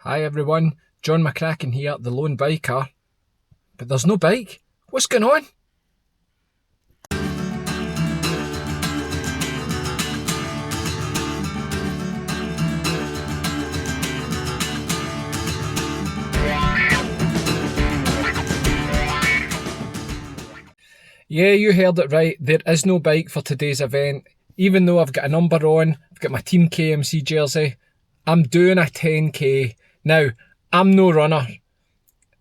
Hi everyone, John McCracken here, the lone biker. But there's no bike. What's going on? Yeah, you heard it right. There is no bike for today's event. Even though I've got a number on, I've got my Team KMC jersey, I'm doing a 10k. Now, I'm no runner.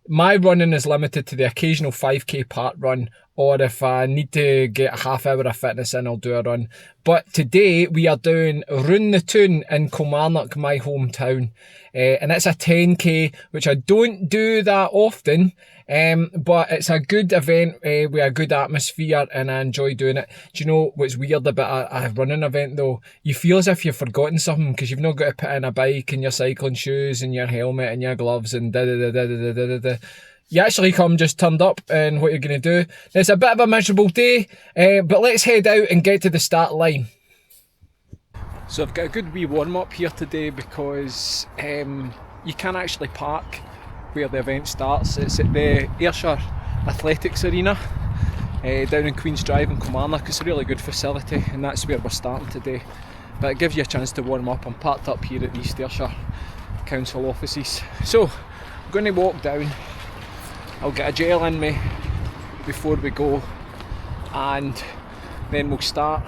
My running is limited to the occasional 5k park run, or if I need to get a half hour of fitness in, I'll do a run. But today we are doing Roon the Toon in Kilmarnock, my hometown. And it's a 10k, which I don't do that often, but it's a good event with a good atmosphere and I enjoy doing it. Do you know what's weird about a running event though? You feel as if you've forgotten something because you've not got to put in a bike and your cycling shoes and your helmet and your gloves and da-da-da-da-da-da-da-da. You actually just turned up and what you're going to do. It's a bit of a miserable day, but let's head out and get to the start line. So I've got a good wee warm-up here today because you can actually park where the event starts. It's at the Ayrshire Athletics Arena down in Queen's Drive in Kilmarnock. It's a really good facility and that's where we're starting today. But it gives you a chance to warm up. I'm parked up here at the East Ayrshire Council offices. So I'm going to walk down. I'll get a gel in me before we go and then we'll start.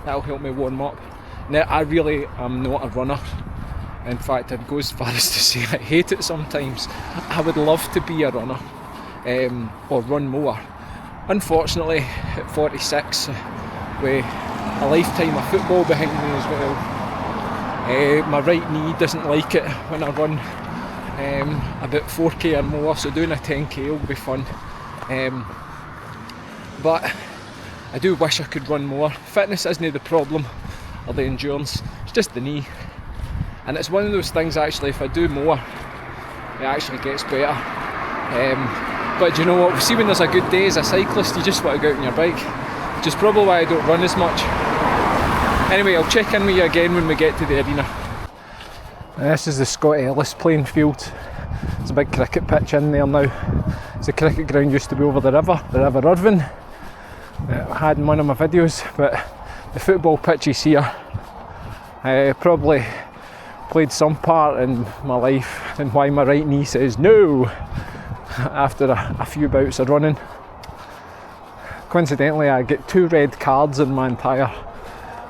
That'll help me warm up. Now, I really am not a runner. In fact, I'd go as far as to say I hate it sometimes. I would love to be a runner or run more. Unfortunately, at 46, with a lifetime of football behind me as well, my right knee doesn't like it when I run about 4k or more, so doing a 10k will be fun. But I do wish I could run more. Fitness isn't the problem, or the endurance, it's just the knee. And it's one of those things actually, if I do more, it actually gets better. But you know what, see when there's a good day as a cyclist, you just want to go out on your bike. Which is probably why I don't run as much. Anyway, I'll check in with you again when we get to the arena. And this is the Scott Ellis playing field. There's a big cricket pitch in there now. It's a cricket ground, used to be over the River Irvine. I had in one of my videos, but the football pitches here probably played some part in my life and why my right knee says no after a few bouts of running. Coincidentally, I get 2 red cards in my entire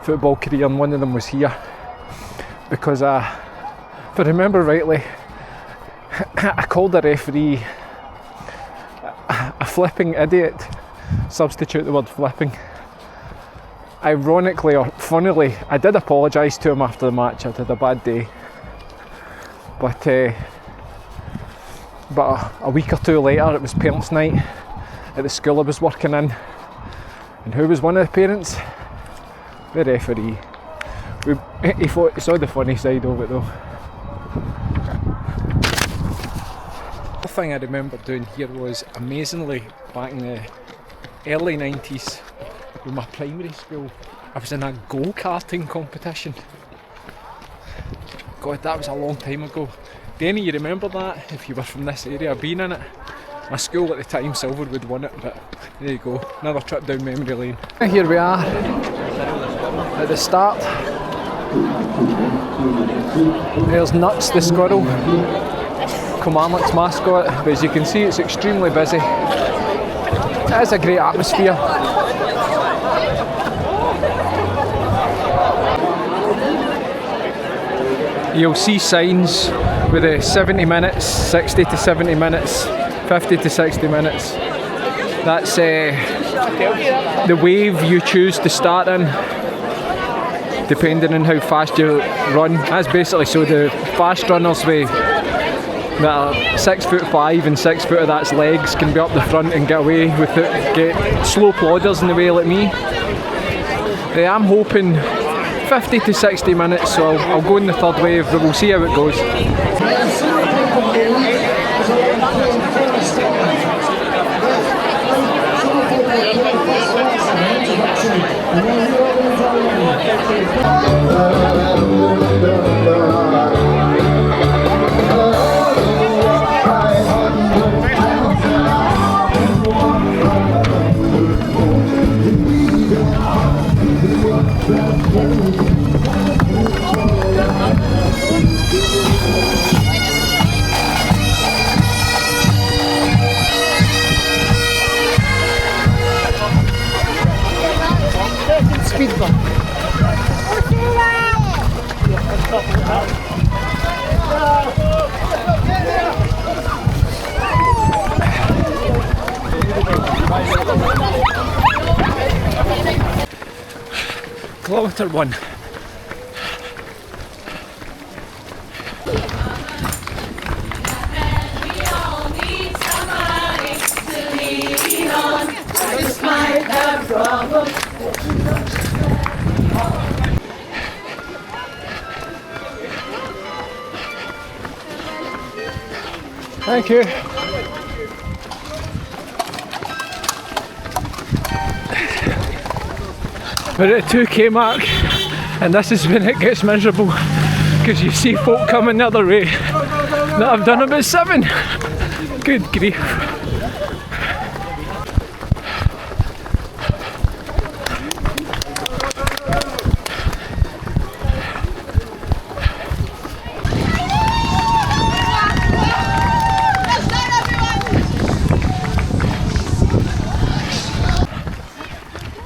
football career and one of them was here because if I remember rightly, I called the referee a flipping idiot. Substitute the word flipping. Ironically or funnily, I did apologise to him after the match. I had a bad day, but a week or two later it was parents' night at the school I was working in, and who was one of the parents? The referee. He saw the funny side of it though. The thing I remember doing here was, amazingly, back in the early 90s with my primary school, I was in a go-karting competition. God, that was a long time ago. Do any of you remember that, if you were from this area, being in it? My school at the time, Silverwood, won it, but there you go, another trip down memory lane. Here we are, at the start. There's Nuts the squirrel, Kilmarnock's mascot, but as you can see it's extremely busy. It is a great atmosphere. You'll see signs with the 70 minutes, 60 to 70 minutes, 50 to 60 minutes. That's the wave you choose to start in, depending on how fast you run. That's basically so the fast runners that are 6'5" and 6 foot of that's legs can be up the front and get away with it, get slow plodders in the way like me. I'm hoping 50 to 60 minutes, so I'll go in the third wave, but we'll see how it goes. Kilometre 1. Thank you. We're at 2k mark, and this is when it gets miserable because you see folk coming the other way that have done about 7. Good grief.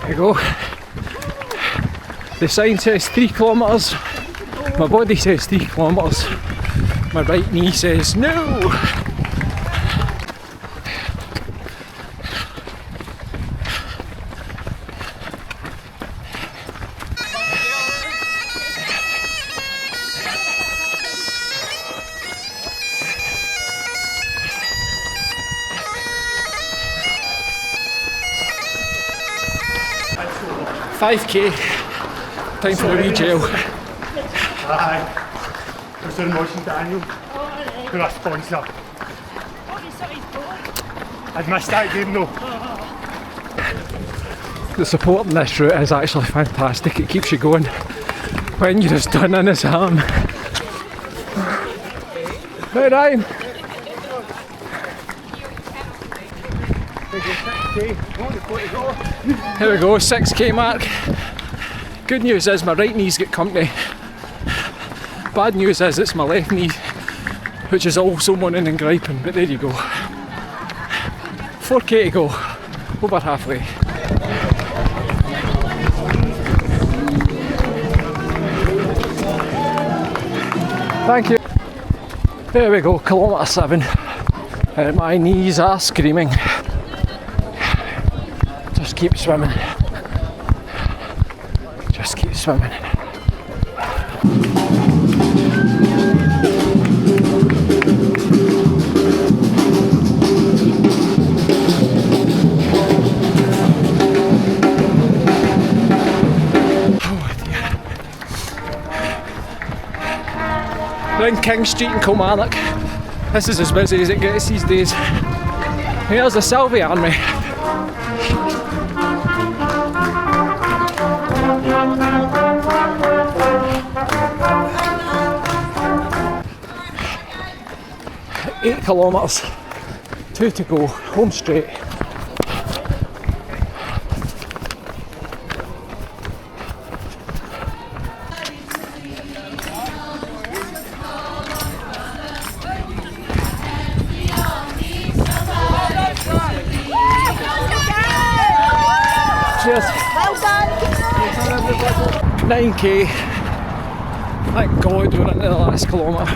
There you go. The sign says 3 kilometres, my body says 3 kilometres, my right knee says no! $5k. Time for a wee gel. Aye. There's an emotion, Daniel. Who a sponsor. I'd missed that game though. The support on this route is actually fantastic. It keeps you going when you're just done in his arm. Hey Ryan! Here we go, 6k mark. Good news is my right knee's got company. Bad news is it's my left knee, which is also moaning and griping, but there you go. 4k to go, over halfway. Thank you. There we go, kilometre 7. And my knees are screaming. Just keep swimming. Just keep swimming. Round King Street in Kilmarnock. This is as busy as it gets these days. Here's the Salvie Army. Eight kilometres, 2 to go, home straight. Cheers. Well done. 9k. Thank God we're into the last kilometre.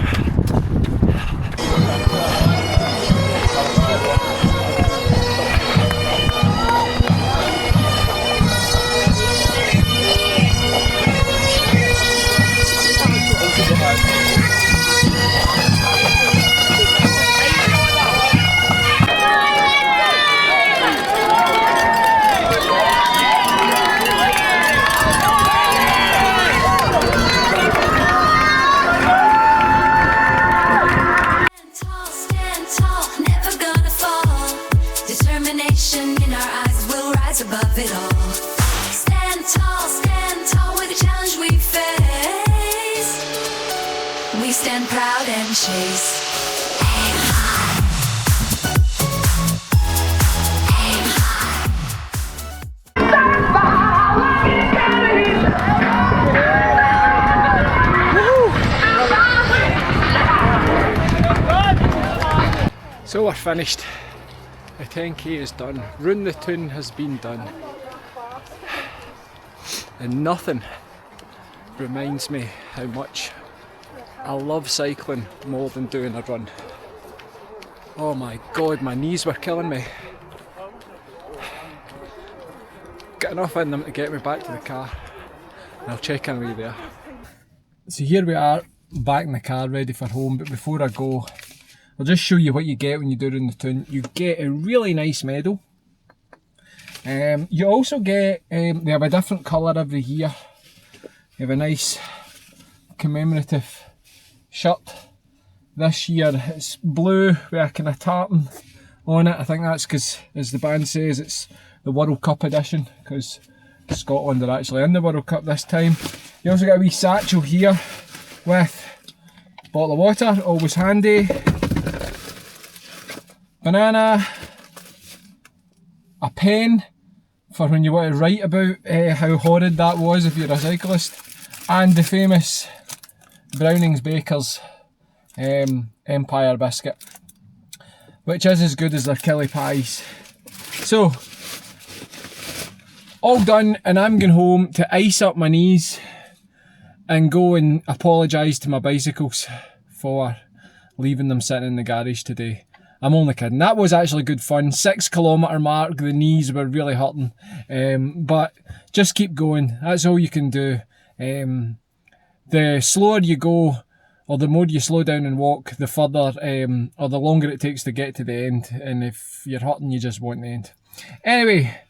In our eyes, we'll rise above it all. Stand tall with the challenge we face. We stand proud and chase. Aim high. Aim high. So we're finished. The 10k is done. Roon the Toon has been done. And nothing reminds me how much I love cycling more than doing a run. Oh my god, my knees were killing me. Got enough in them to get me back to the car. I'll check in with you there. So here we are, back in the car, ready for home. But before I go, I'll just show you what you get when you do Roon the Toon. You get a really nice medal. You also get, they have a different colour every year. You have a nice commemorative shirt. This year it's blue with a kind of tartan on it. I think that's because, as the band says, it's the World Cup edition, because Scotland are actually in the World Cup this time. You also get a wee satchel here with a bottle of water, always handy. Banana. A pen for when you want to write about how horrid that was if you're a cyclist. And the famous Brownings Bakers Empire biscuit, which is as good as their killie pies. So, all done, and I'm going home to ice up my knees and go and apologise to my bicycles for leaving them sitting in the garage today. I'm only kidding. That was actually good fun. 6 kilometre mark, the knees were really hurting. But just keep going. That's all you can do. The slower you go, or the more you slow down and walk, the further, or the longer it takes to get to the end. And if you're hurting, you just want the end. Anyway,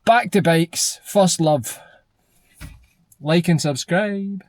back to bikes. First love. Like and subscribe.